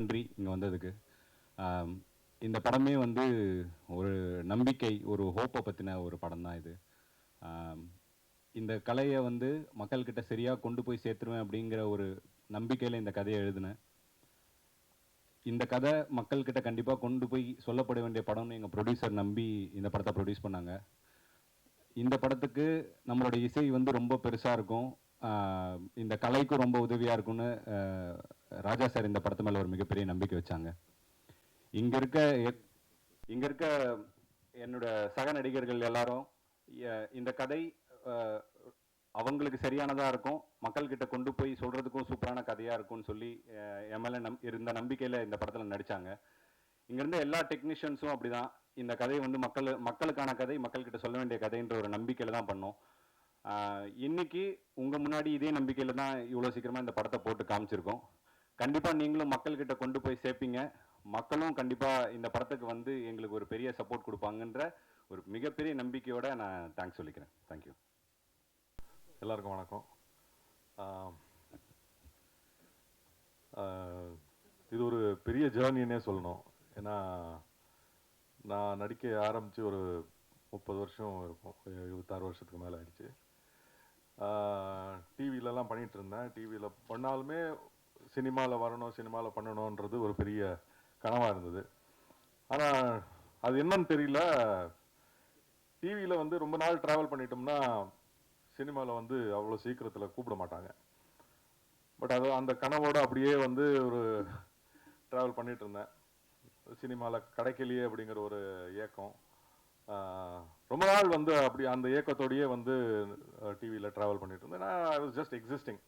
நன்றி இங்கே வந்ததுக்கு. இந்த படமே வந்து ஒரு நம்பிக்கை, ஒரு ஹோப்பை பற்றின ஒரு படம் தான் இது. இந்த கலையை வந்து மக்கள்கிட்ட சரியாக கொண்டு போய் சேர்த்துருவேன் அப்படிங்கிற ஒரு நம்பிக்கையில் இந்த கதையை எழுதினேன். இந்த கதை மக்கள்கிட்ட கண்டிப்பாக கொண்டு போய் சொல்லப்பட வேண்டிய படம்னு எங்கள் ப்ரொடியூசர் நம்பி இந்த படத்தை ப்ரொடியூஸ் பண்ணாங்க. இந்த படத்துக்கு நம்மளோட இசை வந்து ரொம்ப பெருசாக இருக்கும், இந்த கலைக்கும் ரொம்ப உதவியாக இருக்கும்னு ராஜா சார் இந்த படத்து மேலே ஒரு மிகப்பெரிய நம்பிக்கை வச்சாங்க. இங்கே இருக்க என்னோட சக நடிகர்கள் எல்லாரும் இந்த கதை அவங்களுக்கு சரியானதாக இருக்கும், மக்கள்கிட்ட கொண்டு போய் சொல்கிறதுக்கும் சூப்பரான கதையாக இருக்கும்னு சொல்லி என் மேலே இருந்த நம்பிக்கையில் இந்த படத்தில் நடித்தாங்க. இங்கேருந்த எல்லா டெக்னீஷியன்ஸும் அப்படி தான். இந்த கதையை வந்து மக்களுக்கான கதை, மக்கள்கிட்ட சொல்ல வேண்டிய கதைன்ற ஒரு நம்பிக்கையில் தான் பண்ணோம். இன்னைக்கு உங்கள் முன்னாடி இதே நம்பிக்கையில் தான் இவ்வளோ சீக்கிரமாக இந்த படத்தை போட்டு காமிச்சிருக்கோம். கண்டிப்பாக நீங்களும் மக்கள்கிட்ட கொண்டு போய் சேர்ப்பீங்க. மக்களும் கண்டிப்பாக இந்த படத்துக்கு வந்து எங்களுக்கு ஒரு பெரிய சப்போர்ட் கொடுப்பாங்கன்ற ஒரு மிகப்பெரிய நம்பிக்கையோட நான் தேங்க்ஸ் சொல்லிக்கிறேன். தேங்க்யூ. எல்லாருக்கும் வணக்கம். இது ஒரு பெரிய ஜேர்னின்னே சொல்லணும். ஏன்னா நான் நடிக்க ஆரம்பித்து ஒரு 30 வருஷம் இருக்கும், 26 வருஷத்துக்கு மேலே ஆயிடுச்சு. டிவிலலாம் பண்ணிகிட்டு இருந்தேன். டிவியில் பண்ணாலுமே சினிமாவில் வரணும், சினிமாவில் பண்ணணுன்றது ஒரு பெரிய கனவாக இருந்தது. ஆனால் அது என்னன்னு தெரியல, டிவியில் வந்து ரொம்ப நாள் ட்ராவல் பண்ணிட்டோம்னா சினிமாவில் வந்து அவ்வளோ சீக்கிரத்தில் கூப்பிட மாட்டாங்க. பட் அது அந்த கனவோடு அப்படியே வந்து ஒரு ட்ராவல் பண்ணிகிட்டு இருந்தேன். சினிமாவில் கிடைக்கலையே அப்படிங்கிற ஒரு ஏக்கம். ரொம்ப நாள் வந்து அப்படி அந்த ஏக்கத்தோடையே வந்து டிவியில் ட்ராவல் பண்ணிட்டு இருந்தேன். நான் ஐ வாஸ் ஜஸ்ட் எக்ஸிஸ்டிங்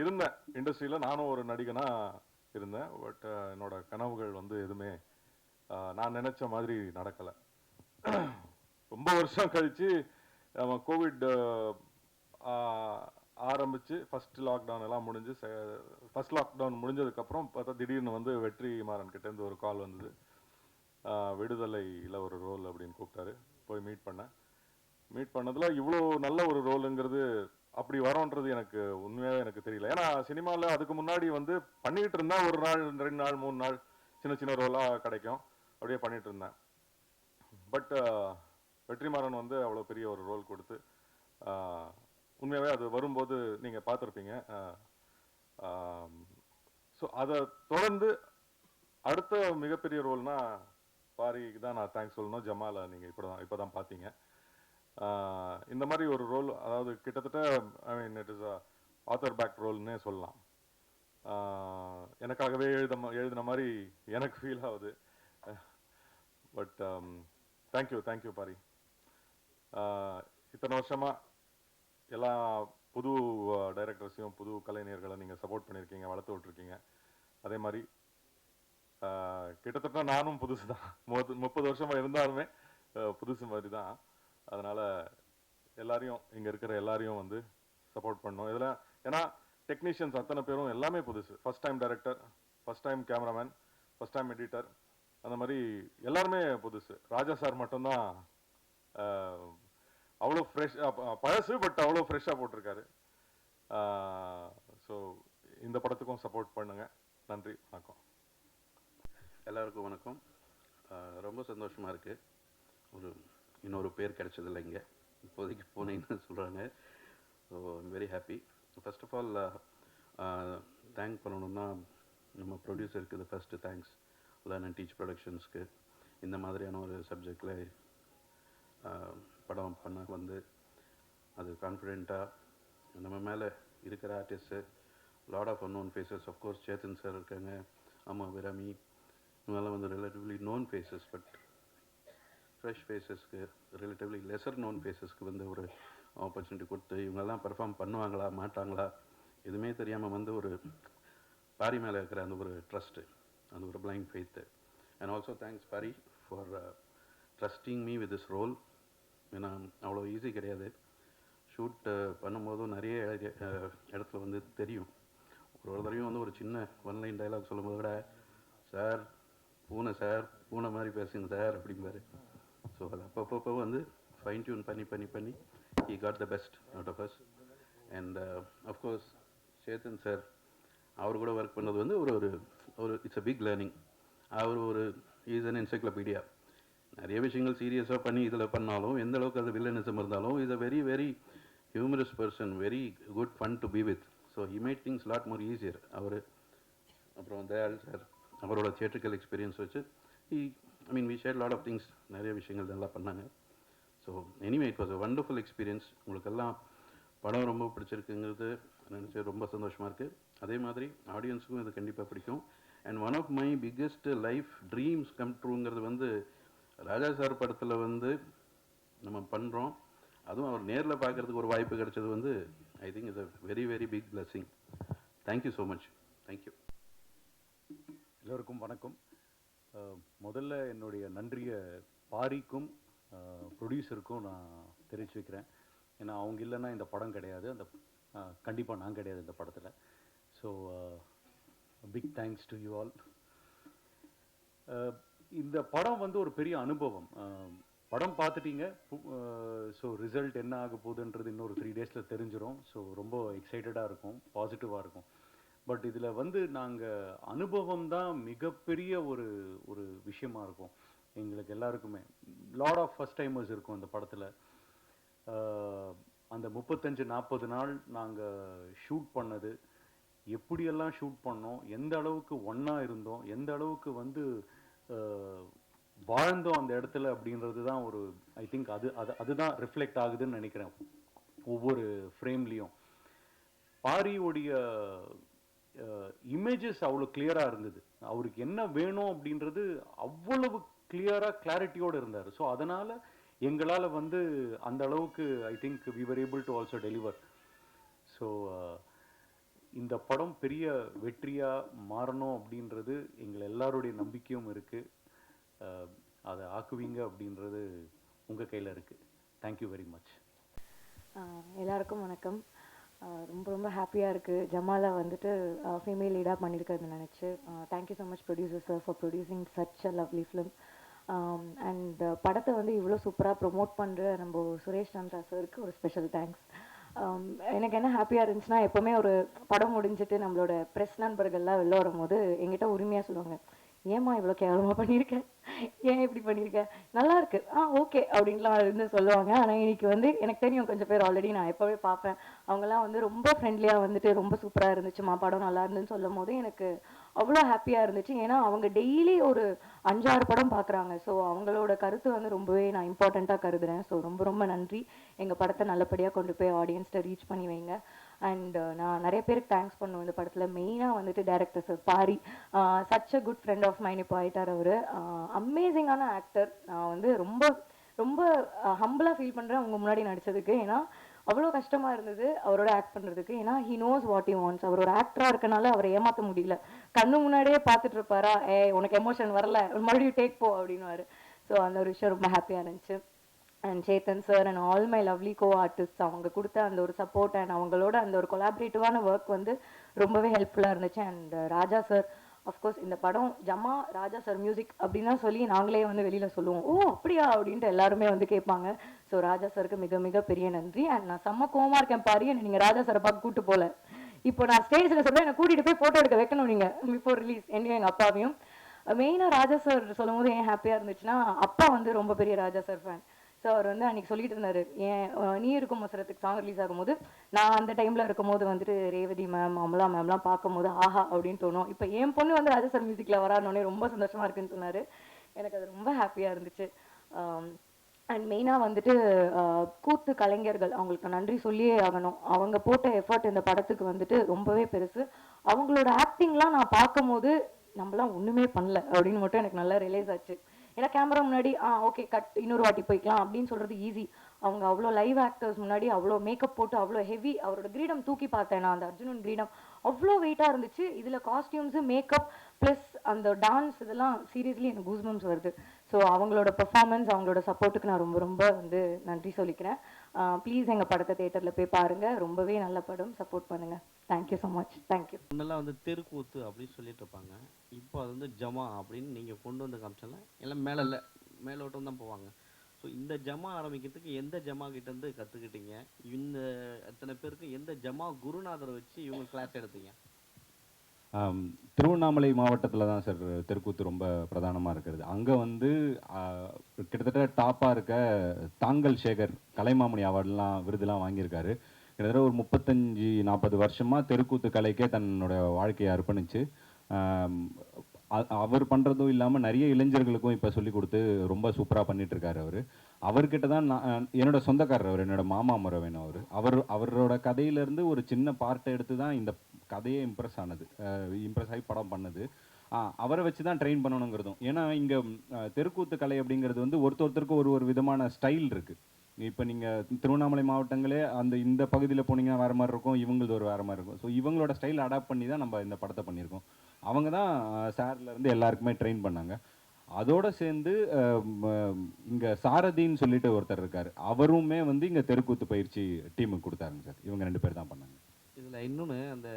இருந்தேன். இண்டஸ்ட்ரியில் நானும் ஒரு நடிகனாக இருந்தேன். பட் என்னோட கனவுகள் வந்து எதுவுமே நான் நினச்ச மாதிரி நடக்கலை. ரொம்ப வருஷம் கழித்து கோவிட் ஆரம்பித்து ஃபஸ்ட் லாக்டவுன் எல்லாம் முடிஞ்சு, ஃபஸ்ட் லாக்டவுன் முடிஞ்சதுக்கப்புறம் பார்த்தா திடீர்னு வந்து வெற்றிமாறன் கிட்டேருந்து ஒரு கால் வந்தது. விடுதலையில் ஒரு ரோல் அப்படின்னு கூப்பிட்டாரு. போய் மீட் பண்ணதில் இவ்வளோ நல்ல ஒரு ரோலுங்கிறது அப்படி வரோன்றது எனக்கு உண்மையாகவே எனக்கு தெரியல. ஏன்னா சினிமாவில் அதுக்கு முன்னாடி வந்து பண்ணிகிட்டு இருந்தேன். ஒரு நாள் 2 நாள் 3 நாள் சின்ன சின்ன ரோலாக கிடைக்கும், அப்படியே பண்ணிகிட்டு இருந்தேன். பட் வெற்றிமாறன் வந்து அவ்வளோ பெரிய ஒரு ரோல் கொடுத்து உண்மையாகவே அது வரும்போது நீங்கள் பார்த்துருப்பீங்க. ஸோ அதை தொடர்ந்து அடுத்த மிகப்பெரிய ரோல்னா பாரிக்கு தான் நான் தேங்க்ஸ் சொல்லணும். ஜமாலை நீங்கள் இப்போ தான் பார்த்தீங்க. இந்த மாதிரி ஒரு ரோல், அதாவது கிட்டத்தட்ட I mean it is author back ரோல்னே சொல்லலாம். எனக்காகவே எழுதின மாதிரி எனக்கு ஃபீல் ஆகுது. But thank you Pari. இத்தனை வருஷமாக எல்லா புது டைரக்டர்ஸையும் புது கலைஞர்களை நீங்கள் சப்போர்ட் பண்ணியிருக்கீங்க, வளர்த்து விட்ருக்கீங்க. அதே மாதிரி கிட்டத்தட்ட நானும் புதுசு தான். 30 வருஷமாக இருந்தாலுமே புதுசு மாதிரி தான். அதனால் எல்லாரையும், இங்கே இருக்கிற எல்லாரையும் வந்து சப்போர்ட் பண்ணணும் இதில். ஏன்னா டெக்னீஷியன்ஸ் அத்தனை பேரும் எல்லாமே புதுசு. First time director, first time cameraman, first time editor, அந்த மாதிரி எல்லாருமே புதுசு. ராஜா சார் மட்டும்தான் அவ்வளோ ஃப்ரெஷ், பழசு பட் அவ்வளோ ஃப்ரெஷ்ஷாக போட்டிருக்காரு. ஸோ இந்த படத்துக்கும் சப்போர்ட் பண்ணுங்கள். நன்றி, வணக்கம். எல்லாருக்கும் வணக்கம். ரொம்ப சந்தோஷமாக இருக்குது. இன்னொரு பேர் கிடைச்சதில்லை இங்கே, இப்போதைக்கு போனேன்னு சொல்கிறாங்க. So I'm very happy. First of all thank பண்ணணும்னா நம்ம ப்ரொடியூசருக்கு இது first thanks. Learn and teach ப்ரொடக்ஷன்ஸ்க்கு இந்த மாதிரியான ஒரு சப்ஜெக்டில் படம் பண்ண வந்து அது கான்ஃபிடெண்ட்டாக நம்ம மேலே இருக்கிற artist, lot of unknown faces. Of course Chetan sir இருக்காங்க, ஆமாம் விராமி, இவங்கெல்லாம் வந்து relatively known faces. But fresh ஃபேஸஸ்க்கு, ரிலேட்டிவ்லி லெசர் நோன் ஃபேஸஸ்க்கு வந்து ஒரு ஆப்பர்ச்சுனிட்டி கொடுத்து இவங்கெல்லாம் பெர்ஃபார்ம் பண்ணுவாங்களா மாட்டாங்களா எதுவுமே தெரியாமல் வந்து ஒரு பாரி மேலே இருக்கிற அந்த ஒரு ட்ரஸ்ட்டு, அந்த ஒரு blind faith. And also thanks Pari for trusting me with this role. ஏன்னா அவ்வளோ ஈஸி கிடையாது. ஷூட் பண்ணும்போதும் நிறைய இடத்துல வந்து தெரியும். ஒரு தடவையும் வந்து ஒரு சின்ன ஒன்லைன் டைலாக் சொல்லும்போது கூட, சார் பூனை மாதிரி பேசுங்க சார் அப்படிம்பாரு. ஸோ அது அப்பப்போ வந்து ஃபைன் டியூன் பண்ணி he got the best out of us. And of course Chetan sir, அவர் கூட ஒர்க் பண்ணது வந்து ஒரு ஒரு இட்ஸ் அ பிக் லேர்னிங். அவர் ஒரு இஸ் அன் என்சைக்ளோபீடியா. நிறைய விஷயங்கள் சீரியஸாக பண்ணி இதில் பண்ணாலும் எந்த அளவுக்கு அது வில்லனிசம் இருந்தாலும் is a very very humorous person, very good fun to be with. So he made things lot more easier. அவர் அப்புறம் தயாள் சார் அவரோட தியேட்ரிக்கல் எக்ஸ்பீரியன்ஸ் வச்சு I mean we share lot of things, நிறைய விஷயங்கள் நல்லா பண்ணாங்க. So anyway it was a wonderful experience. உங்களுக்கெல்லாம் படம் ரொம்ப பிடிச்சிருக்குங்கிறது நினச்சி ரொம்ப சந்தோஷமாக இருக்குது. அதே மாதிரி ஆடியன்ஸுக்கும் இது கண்டிப்பாக பிடிக்கும். And one of my biggest life dreams come ட்ரூங்கிறது வந்து ராஜா சார் படத்தில் வந்து நம்ம பண்ணுறோம். அதுவும் அவர் நேரில் பார்க்குறதுக்கு ஒரு வாய்ப்பு கிடைச்சது வந்து I think it's a very very big blessing. Thank you so much. Thank you. எல்லோருக்கும் வணக்கம். முதல்ல என்னுடைய நன்றியை பாரிக்கும் ப்ரொடியூசருக்கும் நான் தெரிவிச்சு வைக்கிறேன். ஏன்னா அவங்க இல்லைன்னா இந்த படம் கிடையாது, அந்த கண்டிப்பாக நான் கிடையாது இந்த படத்தில். So big thanks to you all. இந்த படம் வந்து ஒரு பெரிய அனுபவம். படம் பார்த்துட்டீங்க. ஸோ ரிசல்ட் என்ன ஆக போகுதுன்றது இன்னொரு 3 டேஸில் தெரிஞ்சிடும். ஸோ ரொம்ப எக்ஸைட்டடாக இருக்கும், பாசிட்டிவாக இருக்கும். பட் இதில் வந்து நாங்கள் அனுபவம் தான் மிகப்பெரிய ஒரு ஒரு விஷயமா இருக்கும் எங்களுக்கு எல்லாருக்குமே. லாட் ஆஃப் ஃபர்ஸ்ட் டைமர்ஸ் இருக்கும் அந்த படத்தில். அந்த 35-40 நாள் நாங்கள் ஷூட் பண்ணது, எப்படியெல்லாம் ஷூட் பண்ணோம், எந்த அளவுக்கு ஒன்றா இருந்தோம், எந்த அளவுக்கு வந்து வாழ்ந்தோம் அந்த இடத்துல அப்படின்றது தான் ஒரு ஐ திங்க் அதுதான் ரிஃப்ளெக்ட் ஆகுதுன்னு நினைக்கிறேன் ஒவ்வொரு ஃப்ரேம்லேயும். பாரியோடைய இமேஜஸ் அவ்வளோ கிளியராக இருந்தது. அவருக்கு என்ன வேணும் அப்படின்றது அவ்வளவு கிளியராக கிளாரிட்டியோடு இருந்தார். ஸோ அதனால் எங்களால் வந்து அந்த அளவுக்கு I think we were able to also deliver. So இந்த படம் பெரிய வெற்றியாக மாறணும் அப்படின்றது எங்கள் எல்லாருடைய நம்பிக்கையும் இருக்குது. அதை ஆக்குவீங்க அப்படின்றது உங்கள் கையில் இருக்குது. Thank you very much. எல்லாருக்கும் வணக்கம். ரொம்ப ரொம்ப ஹாப்பியாக இருக்குது ஜமாலை வந்துட்டு ஃபீமேல் லீடாக பண்ணியிருக்கிறது நினச்சி. Thank you so much producer sir for producing such a lovely film. And படத்தை வந்து இவ்வளோ சூப்பராக ப்ரொமோட் பண்ணுற நம்ம சுரேஷ் சந்திரா சாருக்கு ஒரு ஸ்பெஷல் தேங்க்ஸ். எனக்கு என்ன ஹாப்பியாக இருந்துச்சுன்னா, எப்போவுமே ஒரு படம் முடிஞ்சிட்டு நம்மளோட ப்ரெஸ் நண்பர்கள்லாம் வெளில வரும்போது எங்கிட்ட உரிமையாக சொல்லுவாங்க, ஏம்மா இவ்வளோ கேவலமாக பண்ணியிருக்கேன், ஏன் இப்படி பண்ணியிருக்கேன், நல்லா இருக்கு, ஓகே அப்படின்லாம் இருந்து சொல்லுவாங்க. ஆனால் இன்னைக்கு வந்து எனக்கு தெரியும் கொஞ்சம் பேர் ஆல்ரெடி நான் எப்போவே பார்ப்பேன், அவங்கெல்லாம் வந்து ரொம்ப ஃப்ரெண்ட்லியாக வந்துட்டு ரொம்ப சூப்பராக இருந்துச்சுமா படம் நல்லா இருந்துன்னு சொல்லும் போது எனக்கு அவ்வளோ ஹாப்பியாக இருந்துச்சு. ஏன்னா அவங்க டெய்லி ஒரு 5-6 படம் பார்க்குறாங்க. ஸோ அவங்களோட கருத்து வந்து ரொம்பவே நான் இம்பார்ட்டண்ட்டாக கருதுகிறேன். ஸோ ரொம்ப ரொம்ப நன்றி. எங்கள் படத்தை நல்லபடியாக கொண்டு போய் ஆடியன்ஸ்ட்டை ரீச் பண்ணி வைங்க. அண்ட் நான் நிறைய பேருக்கு தேங்க்ஸ் பண்ணுவேன் இந்த படத்தில். மெயினாக வந்துட்டு director sir Pari, such a good friend of mine. இப்போ ஆயிட்டார் அவர். அமேசிங்கான ஆக்டர். நான் வந்து ரொம்ப ரொம்ப ஹம்பிளாக ஃபீல் பண்ணுறேன் உங்கள் முன்னாடி நடித்ததுக்கு. ஏன்னா அவ்வளோ கஷ்டமாக இருந்தது அவரோட ஆக்ட் பண்ணுறதுக்கு. ஏன்னா he knows what he wants. அவர் ஒரு ஆக்டராக இருக்கனால அவரை ஏமாற்ற முடியல. கண்ணு முன்னாடியே பார்த்துட்டு இருப்பாரா, உனக்கு எமோஷன் வரல, மறுபடியும் டேக் போ அப்படின்னுவாரு. ஸோ அந்த ஒரு விஷயம் ரொம்ப ஹாப்பியாக இருந்துச்சு. And Chetan sir and all my lovely co artist, அவங்க கொடுத்த அந்த ஒரு சப்போர்ட் அண்ட் அவங்களோட அந்த ஒரு கொலாபரேட்டிவான ஒர்க் வந்து ரொம்பவே ஹெல்ப்ஃபுல்லாக இருந்துச்சு. அண்ட் ராஜா சார், அஃப்கோர்ஸ் இந்த படம் ஜமா ராஜா சார் மியூசிக் அப்படின்னா சொல்லி நாங்களே வந்து வெளியில் சொல்லுவோம், ஓ அப்படியா அப்படின்ட்டு எல்லாருமே வந்து கேட்பாங்க. ஸோ ராஜா சாருக்கு மிக மிக பெரிய நன்றி. அண்ட் நான் செம்ம கோவமாக இருக்கேன் பாரு, நீங்கள் ராஜா சாரை பார்க்க கூட்டு போகல. இப்போ நான் ஸ்டேஜில் சொல்கிறேன், என்னை கூட்டிகிட்டு போய் ஃபோட்டோ எடுக்க வைக்கணும் நீங்கள் பிஃபோர் ரிலீஸ், என்னையும் எங்கள் அப்பாவையும். மெயினாக ராஜா சார் சொல்லும் போது ஏன் ஹாப்பியாக இருந்துச்சுன்னா, அப்பா வந்து ரொம்ப பெரிய ராஜா சார் ஃபேன். ஸோ அவர் வந்து அன்றைக்கி சொல்லிட்டு இருந்தார், ஏன் நீ இருக்கும் மசரத்துக்கு சாங் ரிலீஸ் ஆகும்போது நான் அந்த டைமில் இருக்கும்போது வந்துட்டு ரேவதி மேம் அமலா மேம்லாம் பார்க்கும்போது ஆஹா அப்படின்னு தோணும். இப்போ என் பொண்ணு வந்து ராஜா சார் மியூசிக்கில் வரானோடனே ரொம்ப சந்தோஷமாக இருக்குன்னு சொன்னார். எனக்கு அது ரொம்ப ஹாப்பியாக இருந்துச்சு. அண்ட் மெயினாக வந்துட்டு கூத்து கலைஞர்கள், அவங்களுக்கு நன்றி சொல்லியே ஆகணும். அவங்க போட்ட எஃபர்ட் இந்த படத்துக்கு வந்துட்டு ரொம்பவே பெருசு. அவங்களோட ஆக்டிங்லாம் நான் பார்க்கும்போது நம்மளாம் ஒன்றுமே பண்ணல அப்படின்னு மட்டும் எனக்கு நல்லா ரியலைஸ் ஆச்சு. ஏன்னா கேமரா முன்னாடி ஓகே கட், இன்னொரு வாட்டி போய்க்கலாம் அப்படின்னு சொல்கிறது ஈஸி. அவங்க அவ்வளோ லைவ் ஆக்டர்ஸ் முன்னாடி அவ்வளோ மேக்கப் போட்டு அவ்வளோ ஹெவி, அவரோட கிரீடம் தூக்கி பார்த்தேன் நான், அந்த அர்ஜுனன் கிரீடம் அவ்வளோ வெயிட்டாக இருந்துச்சு. இதில் காஸ்டியூம்ஸு, மேக்கப் ப்ளஸ் அந்த டான்ஸ், இதெல்லாம் சீரியஸ்லி எனக்கு கூஸ்பம்ஸ் வருது. ஸோ அவங்களோட பெர்ஃபார்மன்ஸ், அவங்களோட சப்போர்ட்டுக்கு நான் ரொம்ப ரொம்ப வந்து நன்றி சொல்லிக்கிறேன். ப்ளீஸ் எங்கள் படத்தை தேட்டரில் போய் பாருங்கள், ரொம்பவே நல்ல படம், சப்போர்ட் பண்ணுங்கள். Thank you so much. தேங்க்யூ. முன்னெல்லாம் வந்து தெருக்கூத்து அப்படின்னு சொல்லிட்டு இருப்பாங்க, இப்போ அது வந்து ஜமா அப்படின்னு நீங்கள் கொண்டு வந்து காமிச்சால எல்லாம் மேலோட்டம் தான் போவாங்க. ஸோ இந்த ஜமா ஆரம்பிக்கிறதுக்கு எந்த ஜமா கிட்டேருந்து கற்றுக்கிட்டீங்க? இந்த எத்தனை பேருக்கு எந்த ஜமா குருநாதரை வச்சு இவங்க கிளாஸ் எடுத்தீங்க? திருவண்ணாமலை மாவட்டத்தில் தான் சார் தெருக்கூத்து ரொம்ப பிரதானமாக இருக்கிறது. அங்கே வந்து கிட்டத்தட்ட டாப்பாக இருக்க தாங்கல் சேகர் கலைமாமணி அவார்டெலாம் விருதுலாம் வாங்கியிருக்காரு. கிட்டத்தட்ட ஒரு 35-40 வருஷமாக தெருக்கூத்து கலைக்கே தன்னோட வாழ்க்கையை அர்ப்பணித்து அவர் பண்ணுறதும் இல்லாமல் நிறைய இளைஞர்களுக்கும் இப்போ சொல்லிக் கொடுத்து ரொம்ப சூப்பராக பண்ணிகிட்ருக்காரு அவர். அவர்கிட்ட தான் நான் என்னோடய சொந்தக்காரர் அவர், என்னோடய மாமா முறை வேணும் அவரோட கதையிலேருந்து ஒரு சின்ன பார்ட்டை எடுத்து தான் இந்த கதையே இம்ப்ரெஸ் ஆகி படம் பண்ணது. அவரை வச்சு தான் ட்ரெயின் பண்ணணுங்கிறதும். ஏன்னா இங்கே தெருக்கூத்து கலை அப்படிங்கிறது வந்து ஒருத்தருக்கு ஒரு விதமான ஸ்டைல் இருக்குது. இப்போ நீங்கள் திருவண்ணாமலை மாவட்டங்களே இந்த பகுதியில் போனீங்கன்னா வேறு மாதிரி இருக்கும், இவங்களது ஒரு வேறு மாதிரி இருக்கும். ஸோ இவங்களோட ஸ்டைல் அடாப்ட் பண்ணி தான் நம்ம இந்த படத்தை பண்ணியிருக்கோம். அவங்க தான் சார்லேருந்து எல்லாருக்குமே ட்ரெயின் பண்ணாங்க. அதோடு சேர்ந்து இங்கே சாரதின்னு சொல்லிட்டு ஒருத்தர் இருக்கார், அவருமே வந்து இங்கே தெருக்கூத்து பயிற்சி டீமுக்கு கொடுத்தாருங்க சார். இவங்க 2 பேர் தான் பண்ணாங்க. இதில் இன்னொன்று, அந்த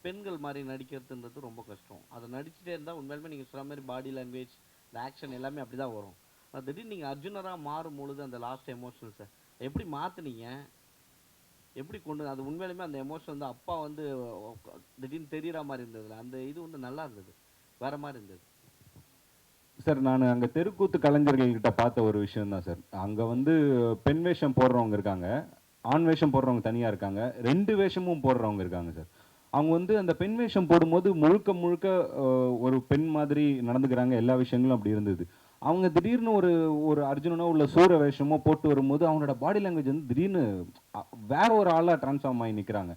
பெண்கள் மாதிரி நடிக்கிறதுன்றது ரொம்ப கஷ்டம். அதை நடிச்சுட்டே இருந்தால் உண்மையிலுமே நீங்கள் சொல்கிற மாதிரி பாடி லாங்குவேஜ், இந்த ஆக்ஷன் எல்லாமே அப்படி தான் வரும். திடீர்னு நீங்கள் அர்ஜுனராக மாறும் பொழுது அந்த லாஸ்ட் எமோஷனல்ஸை எப்படி மாற்றுனீங்க, எப்படி கொண்டு அது உண்மையிலுமே அந்த எமோஷன் வந்து அப்பா வந்து திடீர்னு தெரிகிற மாதிரி இருந்ததுல அந்த இது வந்து நல்லா இருந்தது, வேறு மாதிரி இருந்தது சார். நான் அங்கே தெருக்கூத்து கலைஞர்கள்கிட்ட பார்த்த ஒரு விஷயம் தான் சார். அங்கே வந்து பெண் வேஷம் போடுறவங்க இருக்காங்க, ஆண் வேஷம் போடுறவங்க தனியாக இருக்காங்க, 2 வேஷமும் போடுறவங்க இருக்காங்க சார். அவங்க வந்து அந்த பெண் வேஷம் போடும்போது முழுக்க ஒரு பெண் மாதிரி நடந்துக்கிறாங்க. எல்லா விஷயங்களும் அப்படி இருந்தது. அவங்க திடீர்னு ஒரு அர்ஜுனனோ உள்ள சூர வேஷமோ போட்டு வரும்போது அவங்களோட பாடி லாங்குவேஜ் வந்து திடீர்னு வேற ஒரு ஆளாக ட்ரான்ஸ்ஃபார்ம் ஆகி நிற்கிறாங்க.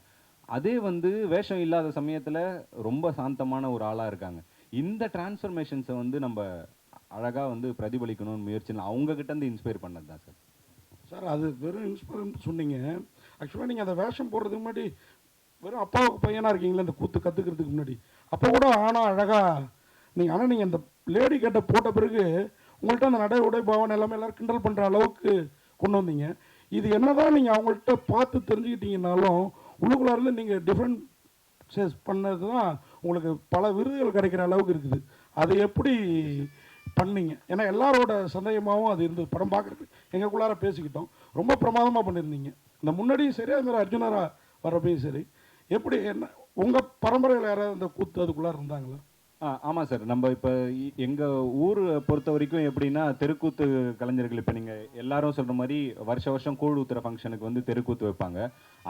அதே வந்து வேஷம் இல்லாத சமயத்தில் ரொம்ப சாந்தமான ஒரு ஆளாக இருக்காங்க. இந்த டிரான்ஸ்ஃபர்மேஷன்ஸை வந்து நம்ம அழகாக வந்து பிரதிபலிக்கணும்னு முயற்சி அவங்கக்கிட்ட இருந்து இன்ஸ்பயர் பண்ணது தான் சார். சார் அது வெறும் இன்ஸ்பயர் சொன்னீங்க. ஆக்சுவலாக நீங்கள் அந்த வேஷம் போடுறதுக்கு முன்னாடி வெறும் அப்பாவுக்கு பையனாக இருக்கீங்களா இந்த கூத்து கற்றுக்கிறதுக்கு முன்னாடி? அப்போ கூட ஆனால் அழகாக நீங்கள் இந்த லேடி கேட்ட போட்ட பிறகு உங்கள்கிட்ட அந்த நடை உடை பாவனை எல்லாமே எல்லோரும் கிண்டல் பண்ணுற அளவுக்கு கொண்டு வந்தீங்க. இது என்ன தான் நீங்கள் அவங்கள்ட்ட பார்த்து தெரிஞ்சுக்கிட்டீங்கன்னாலும் உள்ளுக்குள்ளாரில் நீங்கள் டிஃப்ரெண்ட் சேஸ் பண்ணது தான் உங்களுக்கு பல விருதுகள் கிடைக்கிற அளவுக்கு இருக்குது. அது எப்படி பண்ணீங்க? ஏன்னா எல்லாரோட சந்தேகமாகவும் அது இருந்தது. படம் பார்க்குறதுக்கு எங்களுக்குள்ளார பேசிக்கிட்டோம், ரொம்ப பிரமாதமாக பண்ணியிருந்தீங்க. இந்த முன்னாடியும் சரி, அது மாதிரி அர்ஜுனராக வர்றப்பையும் சரி. எப்படி என்ன உங்கள் பரம்பரையில் யாராவது இந்த கூத்து அதுக்குள்ளார இருந்தாங்களா? ஆமாம் சார். நம்ம இப்போ எங்கள் ஊர் பொறுத்த வரைக்கும் எப்படின்னா தெருக்கூத்து கலைஞர்கள் இப்போ நீங்கள் எல்லாரும் சொல்கிற மாதிரி வருஷம் கூழ் ஊத்துற ஃபங்க்ஷனுக்கு வந்து தெருக்கூத்து வைப்பாங்க.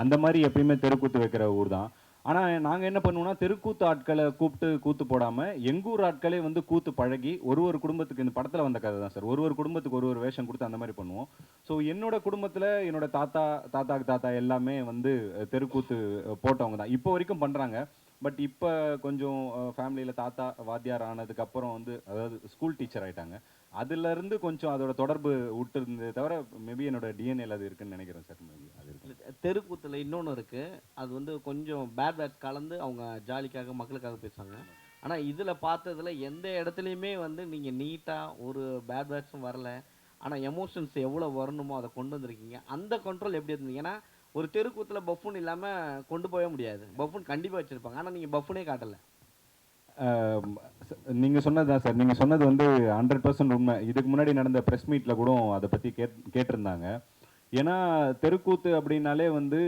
அந்த மாதிரி எப்பயுமே தெருக்கூத்து வைக்கிற ஊர் தான். ஆனால் நாங்கள் என்ன பண்ணுவோம்னா தெருக்கூத்து ஆட்களை கூப்பிட்டு கூத்து போடாமல் எங்கூர் ஆட்களே வந்து கூத்து பழகி ஒரு குடும்பத்துக்கு, இந்த படத்தில் வந்த கதை தான் சார், ஒரு குடும்பத்துக்கு ஒரு வேஷம் கொடுத்து அந்த மாதிரி பண்ணுவோம். ஸோ என்னோட குடும்பத்தில் என்னோட தாத்தா எல்லாமே வந்து தெருக்கூத்து போட்டவங்க தான் இப்போ வரைக்கும் பண்ணுறாங்க. பட் இப்போ கொஞ்சம் ஃபேமிலியில் தாத்தா வாத்தியார் ஆனதுக்கப்புறம் வந்து, அதாவது ஸ்கூல் டீச்சர் ஆகிட்டாங்க. அதுலேருந்து கொஞ்சம் அதோட தொடர்பு விட்டு இருந்ததை தவிர மேபி என்னோட டிஎன்ஏல அது இருக்குன்னு நினைக்கிறேன் சார். மேபி அது இருக்கு. தெருக்கூத்தில் இன்னொன்று இருக்குது, அது வந்து கொஞ்சம் பேட் வேர்ட்ஸ் கலந்து அவங்க ஜாலிக்காக மக்களுக்காக பேசுவாங்க. ஆனால் இதில் பார்த்ததில் எந்த இடத்துலையுமே வந்து நீங்கள் நீட்டாக ஒரு பேட் வேர்ட்ஸும் வரல, ஆனால் எமோஷன்ஸ் எவ்வளோ வரணுமோ அதை கொண்டு வந்திருக்கீங்க. அந்த கண்ட்ரோல் எப்படி இருந்தீங்க? ஏன்னா ஒரு தெருக்கூத்தில் பஃபூன் இல்லாமல் கொண்டு போகவே முடியாது. பஃபூன் கண்டிப்பாக வச்சுருப்பாங்க, ஆனால் நீங்கள் பஃபூனே காட்டலை. நீங்கள் சொன்னதுதான் சார். நீங்கள் சொன்னது வந்து 100% உண்மை. இதுக்கு முன்னாடி நடந்த ப்ரெஸ் மீட்டில் கூட அதை பற்றி கேட்டிருந்தாங்க. ஏன்னா தெருக்கூத்து அப்படின்னாலே வந்து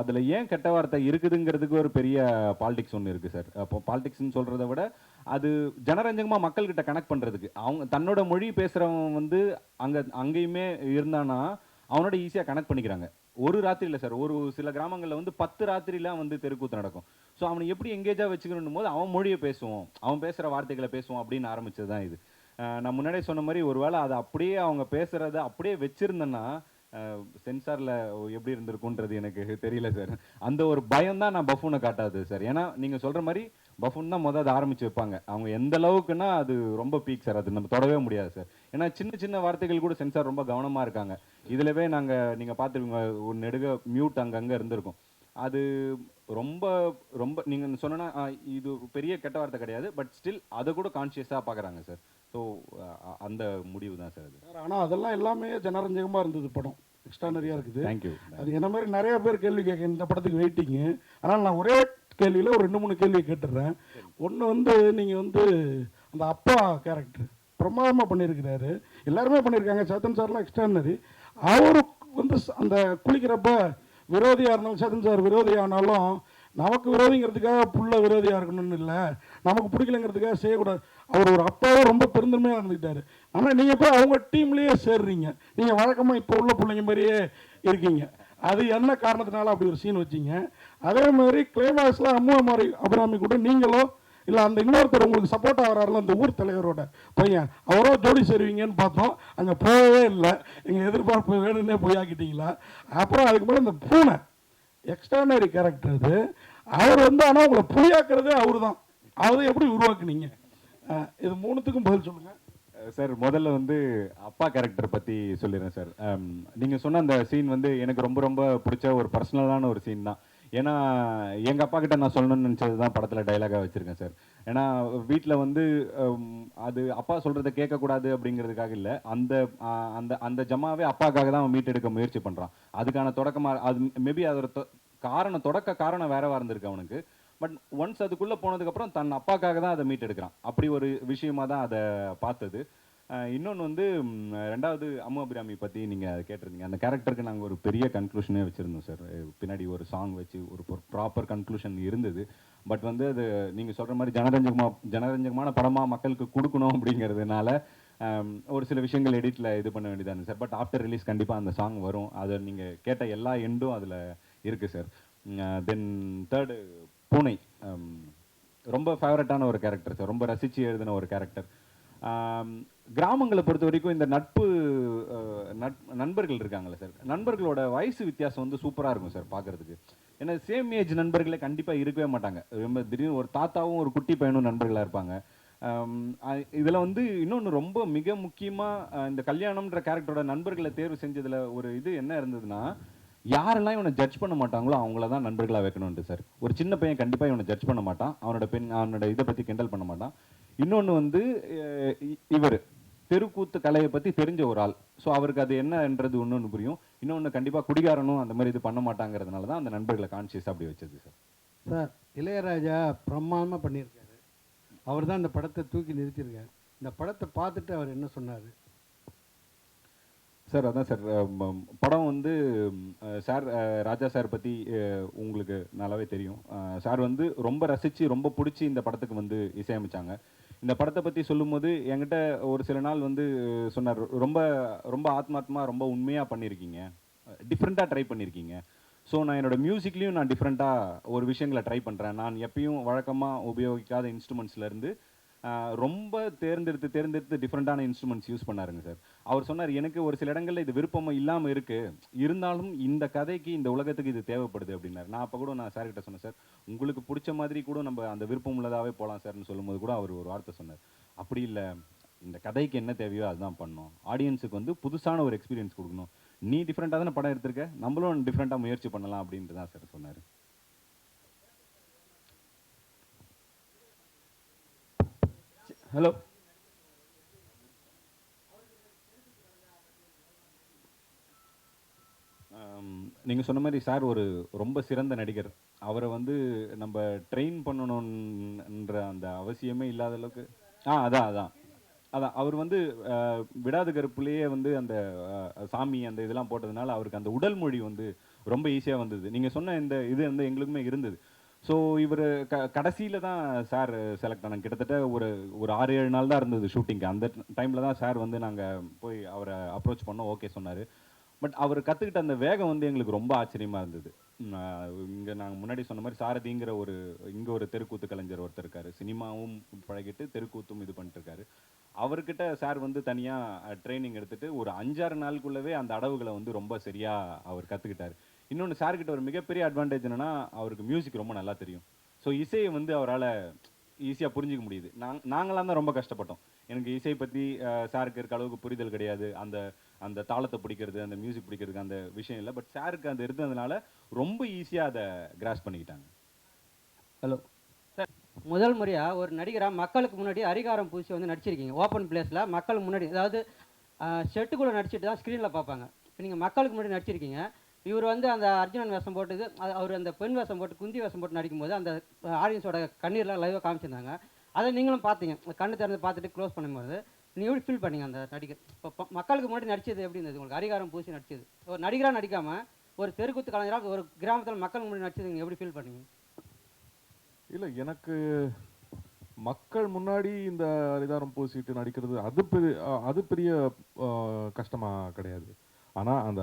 அதில் ஏன் கெட்ட வார்த்தை இருக்குதுங்கிறதுக்கு ஒரு பெரிய பாலிடிக்ஸ் ஒன்று இருக்குது சார். அப்போ பாலிடிக்ஸ்ன்னு சொல்கிறத விட அது ஜனரஞ்சகமாக மக்கள்கிட்ட கனெக்ட் பண்ணுறதுக்கு, அவங்க தன்னோட மொழி பேசுகிறவன் வந்து அங்கேயுமே இருந்தானா அவனோட ஈஸியாக கனெக்ட் பண்ணிக்கிறாங்க. ஒரு ராத்திரி இல்லை சார், ஒரு சில கிராமங்களில் வந்து 10 ராத்திரிலாம் வந்து தெருக்கூத்து நடக்கும். ஸோ அவனை எப்படி எங்கேஜாக வச்சுக்கணும் போது அவன் மொழியை பேசுவோம், அவன் பேசுகிற வார்த்தைகளை பேசுவோம் அப்படின்னு ஆரம்பிச்சது தான் இது. நான் முன்னாடியே சொன்ன மாதிரி ஒருவேளை அதை அப்படியே அவங்க பேசுகிறத அப்படியே வச்சுருந்தேன்னா சென்சாரில் எப்படி இருந்திருக்குன்றது எனக்கு தெரியல சார். அந்த ஒரு பயம் தான் நான் பஃபூனை காட்டாது சார். ஏன்னா நீங்கள் சொல்கிற மாதிரி பஃபூன் தான் அதை ஆரம்பித்து வைப்பாங்க. அவங்க எந்த அளவுக்குன்னா அது ரொம்ப பீக் சார், அது நம்ம தொடவே முடியாது சார். ஏன்னா சின்ன வார்த்தைகள் கூட சென்சார் ரொம்ப கவனமாக இருக்காங்க. இதிலவே நீங்கள் பார்த்துருவீங்க, ஒரு நெடுக மியூட் அங்கங்கே இருந்திருக்கும். அது ரொம்ப ரொம்ப நீங்கள் சொன்னா இது பெரிய கெட்ட வார்த்தை கிடையாது, பட் ஸ்டில் அதை கூட கான்ஷியஸாக பார்க்குறாங்க சார். ஸோ அந்த முடிவு தான் சார் அது. ஆனால் அதெல்லாம் எல்லாமே ஜனரஞ்சகமாக இருந்தது. படம் எக்ஸ்ட்ரானரியாக இருக்குது. தேங்க்யூ. அது என்ன மாதிரி நிறைய பேர் கேள்வி கேட்க இந்த படத்துக்கு வெயிட்டிங்கு. ஆனால் நான் ஒரே கேள்வியில் ஒரு 2-3 கேள்வி கேட்டுடுறேன். ஒன்று வந்து நீங்கள் வந்து அந்த அப்பா கேரக்டர் பிரமாதமாக பண்ணியிருக்கிறாரு, எல்லாருமே பண்ணியிருக்காங்க. சேத்தன் சார்லாம் எக்ஸ்ட்ரானரி. அவரு வந்து அந்த குளிக்கிறப்ப விரோதியாக இருந்தாலும், சேத்தன் சார் விரோதியானாலும் நமக்கு விரோதிங்கிறதுக்காக புள்ள விரோதியாக இருக்கணும்னு இல்லை, நமக்கு பிடிக்கலங்கிறதுக்காக செய்யக்கூடாது. அவர் ஒரு அப்பாவும் ரொம்ப பெருந்தன்மையாக இருந்துக்கிட்டாரு. ஆனால் நீங்கள் போய் அவங்க டீம்லேயே சேர்றீங்க, நீங்கள் வழக்கமாக இப்போ உள்ள பிள்ளைங்க மாதிரியே இருக்கீங்க. அது என்ன காரணத்தினால அப்படி ஒரு சீன் வச்சிங்க? அதே மாதிரி கிளைமாக்ஸில் அம்மா மாதிரி அபிராமி கூட நீங்களோ இல்லை அந்த இன்னொருத்தர் உங்களுக்கு சப்போர்ட்டாக வராருல அந்த ஊர் தலைவரோட பையன், அவரோ ஜோடி சேருவீங்கன்னு பார்த்தோம், அங்கே போகவே இல்லை. எங்கள் எதிர்பார்ப்பு வேணும்னே போயாக்கிட்டீங்களா? அப்புறம் அதுக்கு மேலே இந்த பூனை எக்ஸ்ட்ரானரி கேரக்டர் அது. அவர் வந்து ஆனால் உங்களை புரியாக்குறதே அவர் தான். அதை எப்படி உருவாக்குனீங்க? இது மூணுத்துக்கும் பதில் சொல்லுங்கள் சார். முதல்ல வந்து அப்பா கேரக்டர் பற்றி சொல்லிடுறேன் சார். நீங்கள் சொன்ன அந்த சீன் வந்து எனக்கு ரொம்ப ரொம்ப பிடிச்ச ஒரு பர்சனலான ஒரு சீன் தான். ஏன்னா எங்கள் அப்பா கிட்ட நான் சொல்லணும்னு நினச்சது தான் படத்தில் டைலாகாக வச்சுருக்கேன் சார். ஏன்னா வீட்டில் வந்து அது அப்பா சொல்கிறத கேட்கக்கூடாது அப்படிங்கிறதுக்காக இல்லை, அந்த அந்த அந்த ஜமாவே அப்பாக்காக தான் அவன் மீட்டெடுக்க முயற்சி பண்ணுறான். அதுக்கான தொடக்கமாக அது மேபி அதோட தொடக்க காரணம் வேறவா இருந்திருக்கு அவனுக்கு. பட் ஒன்ஸ் அதுக்குள்ளே போனதுக்கப்புறம் தன் அப்பாக்காக தான் அதை மீட்டெடுக்கிறான். அப்படி ஒரு விஷயமா தான் அதை பார்த்தது. இன்னொன்று வந்து ரெண்டாவது அம்மு அபிராமி பற்றி நீங்கள் கேட்டிருந்தீங்க. அந்த கேரக்டருக்கு நாங்கள் ஒரு பெரிய கன்க்ளூஷனே வச்சுருந்தோம் சார். பின்னாடி ஒரு சாங் வச்சு ஒரு ப்ராப்பர் கன்க்ளூஷன் இருந்தது. பட் வந்து அது நீங்கள் சொல்கிற மாதிரி ஜனரஞ்சகமான படமாக மக்களுக்கு கொடுக்கணும் அப்படிங்கிறதுனால ஒரு சில விஷயங்கள் எடிட்டில் இது பண்ண வேண்டியதாக இருந்துச்சு சார். பட் ஆஃப்டர் ரிலீஸ் கண்டிப்பாக அந்த சாங் வரும். அதை நீங்கள் கேட்ட எல்லா எண்டும் அதில் இருக்குது சார். தென் தேர்டு பூனை ரொம்ப ஃபேவரட்டான ஒரு கேரக்டர் சார். ரொம்ப ரசித்து எழுதின ஒரு கேரக்டர். கிராமங்களை பொறுத்த வரைக்கும் இந்த நண்பர்கள் இருக்காங்களே சார், நண்பர்களோட வயசு வித்தியாசம் வந்து சூப்பராக இருக்கும் சார் பார்க்குறதுக்கு. ஏன்னா சேம் ஏஜ் நண்பர்களே கண்டிப்பாக இருக்கவே மாட்டாங்க. ரொம்ப திடீர்னு ஒரு தாத்தாவும் ஒரு குட்டி பையனும் நண்பர்களாக இருப்பாங்க. இதில் வந்து இன்னொன்று ரொம்ப மிக முக்கியமாக இந்த கல்யாணம்ன்ற கேரக்டரோட நண்பர்களை தேர்வு செஞ்சதில் ஒரு இது என்ன இருந்ததுன்னா, யாரெல்லாம் இவனை ஜட்ஜ் பண்ண மாட்டாங்களோ அவங்கள தான் நண்பர்களாக வைக்கணும்ட்டு சார். ஒரு சின்ன பையன் கண்டிப்பாக இவனை ஜட்ஜ் பண்ண மாட்டான், அவனோட இதை பற்றி கிண்டல் பண்ண மாட்டான். இன்னொன்று வந்து இவர் தெருக்கூத்து கலையை பற்றி தெரிஞ்ச ஒரு ஆள். ஸோ அவருக்கு அது என்னன்றது ஒன்று புரியும். இன்னொன்று கண்டிப்பாக குடிகாரனும் அந்த மாதிரி இது பண்ண மாட்டாங்கிறதுனால தான் அந்த நண்பர்களை கான்சியஸாக அப்படி வச்சது சார். சார், இளையராஜா பிரமாதமாக பண்ணியிருக்காரு. அவர் தான் இந்த படத்தை தூக்கி நிறுத்தியிருக்காரு. இந்த படத்தை பார்த்துட்டு அவர் என்ன சொன்னார் சார்? அதான் சார், படம் வந்து சார் ராஜா சார் பற்றி உங்களுக்கு நல்லாவே தெரியும். சார் வந்து ரொம்ப ரசித்து ரொம்ப பிடிச்சி இந்த படத்துக்கு வந்து இசையமைச்சாங்க. இந்த படத்தை பற்றி சொல்லும்போது என்கிட்ட ஒரு சில நாள் வந்து சொன்னார், ரொம்ப ரொம்ப ஆத்மாத்மா ரொம்ப உண்மையாக பண்ணியிருக்கீங்க, டிஃப்ரெண்ட்டாக ட்ரை பண்ணியிருக்கீங்க. ஸோ நான் என்னோடய மியூசிக்லேயும் நான் டிஃப்ரெண்ட்டாக ஒரு விஷயங்களை ட்ரை பண்ணுறேன். நான் எப்பயும் வழக்கமாக உபயோகிக்காத இன்ஸ்ட்ருமெண்ட்ஸ்லேருந்து ரொம்ப தேர்ந்தெடுத்து டிஃப்ரெண்ட்டான இன்ஸ்ட்ருமெண்ட்ஸ் யூஸ் பண்ணாருங்க சார். அவர் சொன்னார், எனக்கு ஒரு சில இடங்களில் இது விருப்பமாக இல்லாமல் இருக்குது, இருந்தாலும் இந்த கதைக்கு இந்த உலகத்துக்கு இது தேவைப்படுது அப்படின்னாரு. நான் அப்போ கூட நான் சார்கிட்ட சொன்னேன், சார் உங்களுக்கு பிடிச்ச மாதிரி கூட நம்ம அந்த விருப்பம் உள்ளதாகவே போகலாம் சார்னு சொல்லும்போது கூட அவர் ஒரு வார்த்தை சொன்னார், அப்படி இல்லை, இந்த கதைக்கு என்ன தேவையோ அதுதான் பண்ணணும், ஆடியன்ஸுக்கு வந்து புதுசான ஒரு எக்ஸ்பீரியன்ஸ் கொடுக்கணும், நீ டிஃப்ரெண்ட்டாக தானே படம் எடுத்திருக்க, நம்மளும் டிஃப்ரெண்ட்டாக முயற்சி பண்ணலாம் அப்படின்ட்டு தான் சார் சொன்னார். ஹலோ, நீங்கள் சொன்ன மாதிரி சார் ஒரு ரொம்ப சிறந்த நடிகர். அவரை வந்து நம்ம ட்ரெயின் பண்ணணுன்ற அந்த அவசியமே இல்லாத அளவுக்கு அதான் அவர் வந்து விடாது கருப்புலேயே வந்து அந்த சாமி அந்த இதெல்லாம் போட்டதுனால அவருக்கு அந்த உடல் மொழி வந்து ரொம்ப ஈஸியாக வந்தது. நீங்கள் சொன்ன இந்த இது வந்து எங்களுக்குமே இருந்தது. ஸோ இவர் கடைசியில் தான் சார் செலக்ட் ஆனாங்க. கிட்டத்தட்ட ஒரு 6-7 நாள் தான் இருந்தது ஷூட்டிங்க்கு. அந்த டைமில் தான் சார் வந்து நாங்கள் போய் அவரை அப்ரோச் பண்ணோம், ஓகே சொன்னார். பட் அவர் கற்றுக்கிட்ட அந்த வேகம் வந்து எங்களுக்கு ரொம்ப ஆச்சரியமாக இருந்தது. இங்கே நாங்கள் முன்னாடி சொன்ன மாதிரி சாரதிங்கிற இங்கே ஒரு தெருக்கூத்து கலைஞர் ஒருத்தர் இருக்கார், சினிமாவும் பழகிட்டு தெருக்கூத்தும் இது பண்ணிட்டுருக்காரு. அவர்கிட்ட சார் வந்து தனியாக ட்ரைனிங் எடுத்துகிட்டு ஒரு 5-6 நாளுக்குள்ளவே அந்த அடவுகளை வந்து ரொம்ப சரியாக அவர் கற்றுக்கிட்டார். இன்னொன்று சார்கிட்ட ஒரு மிகப்பெரிய அட்வான்டேஜ் என்னென்னா அவருக்கு மியூசிக் ரொம்ப நல்லா தெரியும். ஸோ இசையை வந்து அவரால் ஈஸியாக புரிஞ்சிக்க முடியுது. நாங்களாம் தான் ரொம்ப கஷ்டப்பட்டோம். எனக்கு இசை பற்றி சாருக்கு இருக்க அளவுக்கு புரிதல் கிடையாது. அந்த தாளத்தை பிடிக்கிறது, அந்த மியூசிக் பிடிக்கிறதுக்கு அந்த விஷயம் இல்லை. பட் சாருக்கு அந்த இருந்ததுனால ரொம்ப ஈஸியாக அதை கிராஸ் பண்ணிக்கிட்டாங்க. ஹலோ சார், முதல் முறையாக ஒரு நடிகராக மக்களுக்கு முன்னாடி அரிகாரம் பூசி வந்து நடிச்சிருக்கீங்க. ஓப்பன் பிளேஸில் மக்களுக்கு முன்னாடி, அதாவது ஷெட்டுக்குள்ளே நடிச்சிட்டு தான் ஸ்க்ரீனில் பார்ப்பாங்க. இப்போ நீங்கள் மக்களுக்கு முன்னாடி நடிச்சிருக்கீங்க. இவர் வந்து அந்த அர்ஜுனன் வேஷம் போட்டு அவர் அந்த பெண் வேஷம் போட்டு குந்தி வேஷம் போட்டு நடிக்கும்போது அந்த ஆடியன்ஸோட கண்ணீர்லாம் லைவாக காமிச்சிருந்தாங்க. அதை நீங்களும் பார்த்தீங்க, கண்ணு திறந்து பார்த்துட்டு க்ளோஸ் பண்ணும்போது நீங்கள் எப்படி ஃபீல் பண்ணீங்க அந்த நடிகர்? இப்போ மக்களுக்கு முன்னாடி நடிச்சது எப்படி இருந்தது உங்களுக்கு? அரிகாரம் பூசி நடிச்சது ஒரு நடிகராக நடிக்காமல் ஒரு தெருக்கூத்து கலைஞராக ஒரு கிராமத்தில் மக்களுக்கு முன்னாடி நடிச்சது நீங்கள் எப்படி ஃபீல் பண்ணீங்க? இல்லை, எனக்கு மக்கள் முன்னாடி இந்த அரிதாரம் பூசிட்டு நடிக்கிறது அது பெரிய கஷ்டமாக கிடையாது. ஆனால் அந்த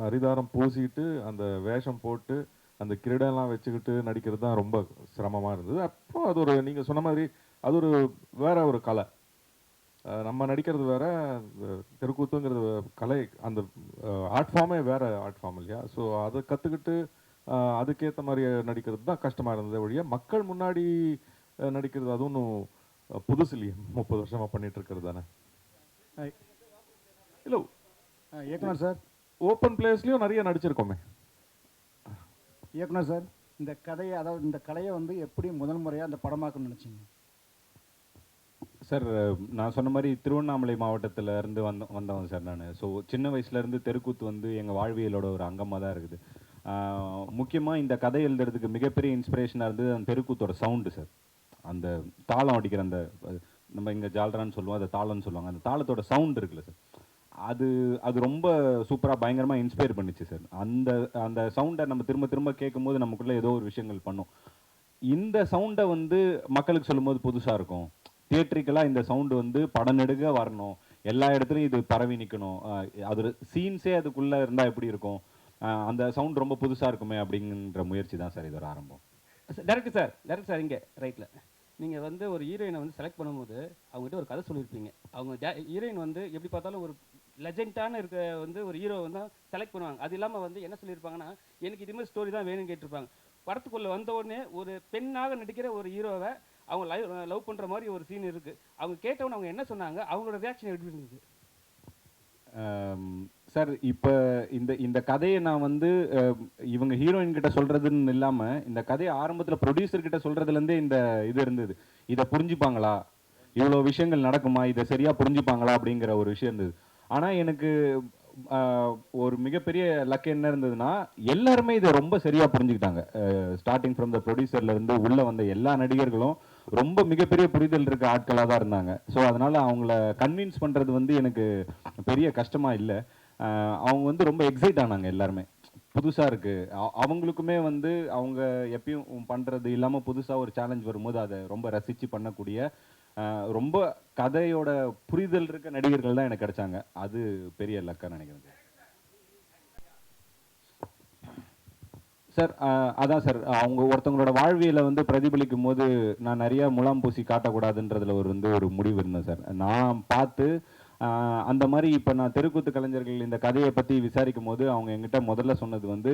அரிதாரம் பூசிட்டு அந்த வேஷம் போட்டு அந்த கிரீடெல்லாம் வச்சுக்கிட்டு நடிக்கிறது தான் ரொம்ப சிரமமாக இருந்தது. அப்போ அது ஒரு, நீங்கள் சொன்ன மாதிரி அது ஒரு வேற ஒரு கலை. நம்ம நடிக்கிறது வேற, தெருக்கூத்துங்கிறது கலை, அந்த ஆர்ட் ஃபார்மே வேற ஆர்ட் ஃபார்ம் இல்லையா? ஸோ அதை கற்றுக்கிட்டு அதுக்கேற்ற மாதிரி நடிக்கிறது தான் கஷ்டமாக இருந்தது ஒழிய மக்கள் முன்னாடி நடிக்கிறது அது ஒன்றும் புதுசு இல்லையே, 30 வருஷமாக பண்ணிட்டு இருக்கிறது தானே. இல்லை, இயக்குனர் சார், ஓப்பன் பிளேஸ்லேயும் நிறைய நடிச்சிருக்கோமே. இயக்குனர் சார், இந்த கதையை, அதாவது இந்த கலையை வந்து எப்படி முதல் முறையாக அந்த படமாக்கணும்னு நினச்சிங்க? சார், நான் சொன்ன மாதிரி திருவண்ணாமலை மாவட்டத்தில் இருந்து வந்தவன் சார் நான். ஸோ சின்ன வயசுலேருந்து தெருக்கூத்து வந்து எங்கள் வாழ்வியலோட ஒரு அங்கமாக தான் இருக்குது. முக்கியமாக இந்த கதை எழுதுறதுக்கு மிகப்பெரிய இன்ஸ்பிரேஷனாக இருந்தது அந்த தெருக்கூத்தோட சவுண்டு சார். அந்த தாளம் அடிக்கிற அந்த, நம்ம இங்கே ஜால்ரான்னு சொல்லுவோம், அதை தாளம்னு சொல்லுவாங்க. அந்த தாளத்தோட சவுண்ட் இருக்குல்ல சார், அது ரொம்ப சூப்பராக பயங்கரமாக இன்ஸ்பயர் பண்ணிச்சு சார். அந்த சவுண்டை நம்ம திரும்ப திரும்ப கேட்கும்போது நமக்குள்ளே ஏதோ ஒரு விஷயங்கள் பண்ணும். இந்த சவுண்டை வந்து மக்களுக்கு சொல்லும்போது புதுசாக இருக்கும். தியேட்ரிக்கலாக இந்த சவுண்டு வந்து படம் நெடுக வரணும், எல்லா இடத்துலையும் இது பரவி நிற்கணும், அது சீன்ஸே அதுக்குள்ளே இருந்தால் எப்படி இருக்கும், அந்த சவுண்ட் ரொம்ப புதுசாக இருக்குமே அப்படிங்கிற முயற்சி தான் சார் இதோட ஆரம்பம். டேரக்டர் சார் இங்கே ரைட்டில் நீங்கள் வந்து ஒரு ஹீரோயினை வந்து செலக்ட் பண்ணும்போது அவங்ககிட்ட ஒரு கதை சொல்லியிருப்பீங்க. அவங்க ஹீரோயின் வந்து எப்படி பார்த்தாலும் ஒரு லெஜெண்டான இருக்க வந்து ஒரு ஹீரோ வந்து செலக்ட் பண்ணுவாங்க. அது இல்லாமல் வந்து என்ன சொல்லியிருப்பாங்கன்னா, எனக்கு இது மாதிரி ஸ்டோரி தான் வேணும்னு கேட்டிருப்பாங்க. படத்துக்குள்ளே வந்த உடனே ஒரு பெண்ணாக நடிக்கிற ஒரு ஹீரோவை அவங்க லவ் பண்ணுற மாதிரி ஒரு சீன் இருக்குது. அவங்க கேட்டவொன்னு அவங்க என்ன சொன்னாங்க, அவங்களோட ரியாக்ஷன் எப்படி இருந்தது? சார், இப்போ இந்த கதையை நான் வந்து இவங்க ஹீரோயின் கிட்ட சொல்கிறதுன்னு இல்லாமல் இந்த கதையை ஆரம்பத்தில் ப்ரொடியூசர் கிட்ட சொல்கிறதுலேருந்தே இந்த இது இருந்தது. இதை புரிஞ்சுப்பாங்களா, இவ்வளோ விஷயங்கள் நடக்குமா, இதை சரியாக புரிஞ்சுப்பாங்களா அப்படிங்கிற ஒரு விஷயம் இருந்தது. ஆனால் எனக்கு ஒரு மிகப்பெரிய லக் என்ன இருந்ததுன்னா, எல்லாருமே இதை ரொம்ப சரியாக புரிஞ்சுக்கிட்டாங்க. ஸ்டார்டிங் ஃப்ரம் த ப்ரொடியூசர்லேருந்து உள்ளே வந்த எல்லா நடிகர்களும் ரொம்ப மிகப்பெரிய புரிதல் இருக்க ஆட்களாக தான் இருந்தாங்க. ஸோ அதனால் அவங்கள கன்வின்ஸ் பண்ணுறது வந்து எனக்கு பெரிய கஷ்டமாக இல்லை. அவங்க வந்து ரொம்ப எக்ஸைட் ஆனாங்க எல்லாருமே. புதுசாக இருக்குது, அவங்களுக்குமே வந்து அவங்க எப்பயும் பண்ணுறது இல்லாமல் புதுசாக ஒரு சேலஞ்ச் வரும்போது அதை ரொம்ப ரசித்து பண்ணக்கூடிய ரொம்ப கதையோட புரிதல் இருக்க நடிகர்கள் தான் எனக்கு கிடைச்சாங்க. அது பெரிய லக்காக நினைக்கிறேன் சார். அதான் சார், அவங்க ஒருத்தவங்களோட வாழ்வியலை வந்து பிரதிபலிக்கும் போது நான் நிறைய முலாம் பூசி காட்டக்கூடாதுன்றதுல ஒரு முடிவு இருந்தேன் சார். நான் பார்த்து அந்த மாதிரி இப்போ நான் தெருக்கூத்து கலைஞர்கள் இந்த கதையை பற்றி விசாரிக்கும் போது அவங்க எங்கிட்ட முதல்ல சொன்னது வந்து,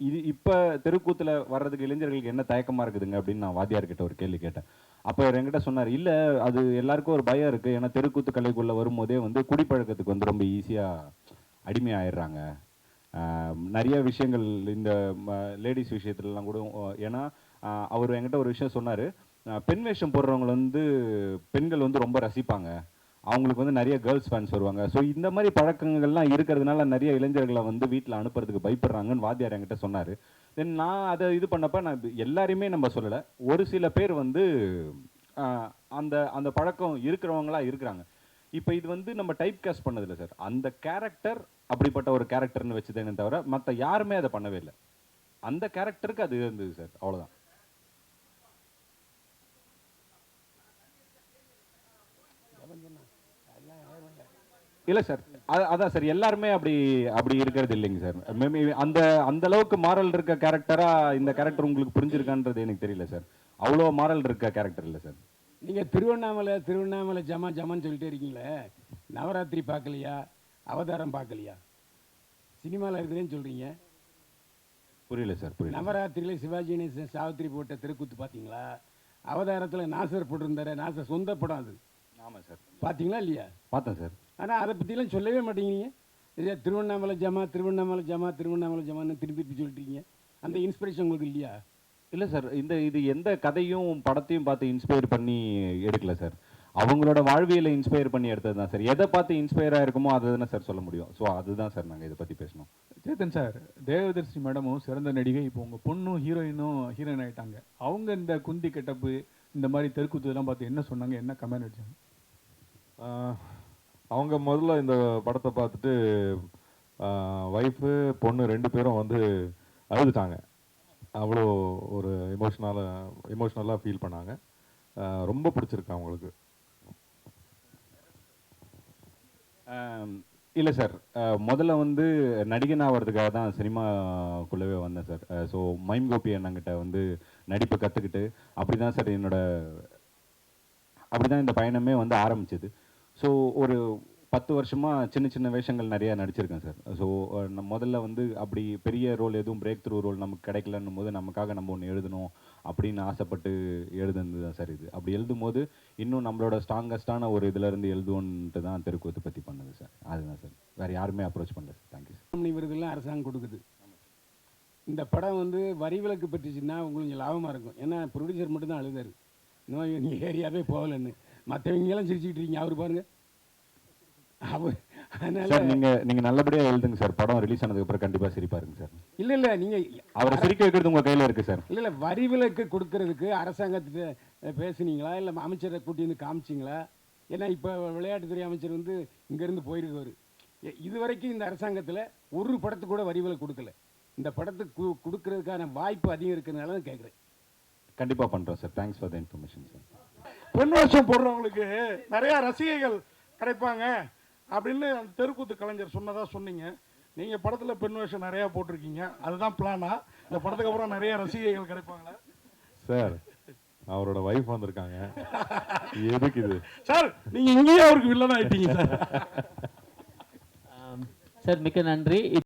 இது இப்போ தெருக்கூத்தில் வர்றதுக்கு இளைஞர்களுக்கு என்ன தயக்கமாக இருக்குதுங்க அப்படின்னு நான் வாத்தியார்கிட்ட ஒரு கேள்வி கேட்டேன். அப்போ என்கிட்ட சொன்னார், இல்லை அது எல்லாருக்கும் ஒரு பயம் இருக்குது, ஏன்னா தெருக்கூத்து கலைக்குள்ளே வரும்போதே வந்து குடிப்பழக்கத்துக்கு வந்து ரொம்ப ஈஸியாக அடிமையாயிடுறாங்க. நிறைய விஷயங்கள் இந்த லேடிஸ் விஷயத்துலலாம் கூட, ஏன்னா அவர் என்கிட்ட ஒரு விஷயம் சொன்னார், பெண் வேஷம் போடுறவங்களை வந்து பெண்கள் வந்து ரொம்ப ரசிப்பாங்க, அவங்களுக்கு வந்து நிறைய கேர்ள்ஸ் ஃபேன்ஸ் வருவாங்க. ஸோ இந்த மாதிரி பழக்கங்கள்லாம் இருக்கிறதுனால நிறைய இளைஞர்களை வந்து வீட்டில் அனுப்புறதுக்கு பயப்படுறாங்கன்னு வாத்தியார் என்கிட்ட சொன்னார். தென் நான் அதை இது பண்ணப்போ நான் எல்லாரையுமே நம்ம சொல்லலை, ஒரு சில பேர் வந்து அந்த அந்த பழக்கம் இருக்கிறவங்களா இருக்கிறாங்க. இப்போ இது வந்து நம்ம டைப் காஸ்ட் பண்ணதில்லை சார், அந்த கேரக்டர் அப்படிப்பட்ட ஒரு கேரக்டர்னு வச்சுதேனே தவிர மற்ற யாருமே அதை பண்ணவே இல்லை. அந்த கேரக்டருக்கு அது இருந்தது சார், அவ்வளோதான். இல்லை சார், அதான் சார், எல்லாருமே அப்படி இருக்கிறது இல்லைங்க சார். மேபி அந்த அளவுக்கு மாரல் இருக்க கேரக்டராக இந்த கேரக்டர் உங்களுக்கு புரிஞ்சிருக்கான்றது எனக்கு தெரியல சார். அவ்வளோ மாரல் இருக்க கேரக்டர் இல்லை சார். நீங்கள் திருவண்ணாமலை ஜமான்னு சொல்லிட்டே இருக்கீங்களே, நவராத்திரி பார்க்கலையா, அவதாரம் பார்க்கலையா? சினிமாவில் இருக்குதுன்னு சொல்கிறீங்க. புரியல சார், புரியல. நவராத்திரியில் சிவாஜி கணேசன் சாவித்திரி போட்ட தெருக்கூத்து பார்த்தீங்களா? அவதாரத்தில் நாசர் போட்டிருந்தாரு, நாசர் சொந்த படம் அது. ஆமாம் சார். பார்த்தீங்களா இல்லையா? பார்த்தேன் சார். ஆனால் அதை பற்றிலாம் சொல்லவே மாட்டேங்கிறீங்க. இதே திருவண்ணாமலை ஜமான்னு திருப்பி சொல்லிட்டீங்க. அந்த இன்ஸ்பிரேஷன் உங்களுக்கு இல்லையா? இல்லை சார், இது எந்த கதையும் படத்தையும் பார்த்து இன்ஸ்பயர் பண்ணி எடுக்கல சார், அவங்களோட வாழ்வியலை இன்ஸ்பயர் பண்ணி எடுத்தது தான் சார். எதை பார்த்து இன்ஸ்பயர் ஆகிருக்குமோ அதை தானே சார் சொல்ல முடியும். ஸோ அதுதான் சார் நாங்கள் இதை பற்றி பேசணும். சேத்தன் சார், தேவதர்ஷி மேடமும் சிறந்த நடிகை, இப்போ உங்கள் பொண்ணும் ஹீரோயின் ஆகிட்டாங்க. அவங்க இந்த குந்தி கெட்டப்பு இந்த மாதிரி தெருக்கூத்து இதெல்லாம் பார்த்து என்ன சொன்னாங்க, என்ன கமெண்ட் அடிச்சாங்க? அவங்க முதல்ல இந்த படத்தை பார்த்துட்டு ஒய்ஃபு பொண்ணு 2 பேரும் வந்து அழுதுட்டாங்க. அவ்வளோ ஒரு எமோஷ்னலாக ஃபீல் பண்ணாங்க. ரொம்ப பிடிச்சிருக்கு அவங்களுக்கு. இல்லை சார், முதல்ல வந்து நடிகன் ஆகிறதுக்காக தான் சினிமாக்குள்ளவே வந்தேன் சார். ஸோ மைம் கோபி அண்ணங்கிட்ட வந்து நடிப்பை கற்றுக்கிட்டு அப்படி தான் சார் அப்படி தான் இந்த பயணமே வந்து ஆரம்பிச்சது. ஸோ ஒரு 10 வருஷமாக சின்ன சின்ன வேஷங்கள் நிறையா நடிச்சிருக்கேன் சார். ஸோ முதல்ல வந்து அப்படி பெரிய ரோல் எதுவும் பிரேக் த்ரூ ரோல் நமக்கு கிடைக்கலன்னும் போது நமக்காக நம்ம ஒன்று எழுதணும் அப்படின்னு ஆசைப்பட்டு எழுதுனது தான் சார் இது. அப்படி எழுதும் போது இன்னும் நம்மளோட ஸ்ட்ராங்கஸ்டான ஒரு இதிலேருந்து எழுதுவோன்ட்டு தான் தெருக்கூத்து பற்றி பண்ணது சார். அதுதான் சார், வேறு யாருமே அப்ரோச் பண்ணல சார். Thank you sir. கம்பெனி விருதுலாம் அரசாங்கம் கொடுக்குது. இந்த படம் வந்து வரி விலக்கு பெற்றுச்சுன்னா உங்களுக்கு லாபமாக இருக்கும். ஏன்னா ப்ரொடியூசர் மட்டும்தான் அழுதாரு, இன்னும் நீங்கள் ஏரியாவே போகலன்னு. மற்றவங்கெல்லாம் சிரிச்சுக்கிட்டு இருக்கீங்க, அவர் பாருங்க. அவர் அதனால சார் நீங்கள் நல்லபடியாக எழுதுங்க சார். படம் ரிலீஸ் ஆனதுக்கப்புறம் கண்டிப்பாக சிரிப்பாருங்க சார். இல்லை நீங்கள் அவரை சிரிக்க வைக்கிறது உங்கள் கையில் இருக்குது சார். இல்லை வரி விலக்கு கொடுக்கறதுக்கு அரசாங்கத்திட்ட பேசுனீங்களா, இல்லை அமைச்சரை கூட்டி வந்து காமிச்சிங்களா? ஏன்னா இப்போ விளையாட்டுத்துறை அமைச்சர் வந்து இங்கேருந்து போயிருக்கவர். இது வரைக்கும் இந்த அரசாங்கத்தில் ஒரு படத்துக்கு கூட வரி விலக்கு கொடுக்கல. இந்த படத்துக்கு கொடுக்கறதுக்கான வாய்ப்பு அதிகம் இருக்கிறதுனால தான் கேட்குறேன். கண்டிப்பாக பண்ணுறோம் sir. Thanks for the information sir. பெண் வேஷம் போடுறவங்களுக்கு நிறையா ரசிகைகள் கிடைப்பாங்க அப்படின்னு அந்த தெருக்கூத்து கலைஞர் சொன்னதாக சொன்னீங்க. நீங்கள் படத்தில் பெண் வேஷம் நிறையா போட்டிருக்கீங்க, அதுதான் பிளானா? இந்த படத்துக்கு அப்புறம் நிறைய ரசிகைகள் கிடைப்பாங்களா சார்? அவரோட வைஃப் வந்திருக்காங்க. எதுக்கு இது சார்? நீங்கள் இங்கேயே அவருக்கு வில்லன் ஆயிட்டீங்க சார். சார் மிக்க நன்றி.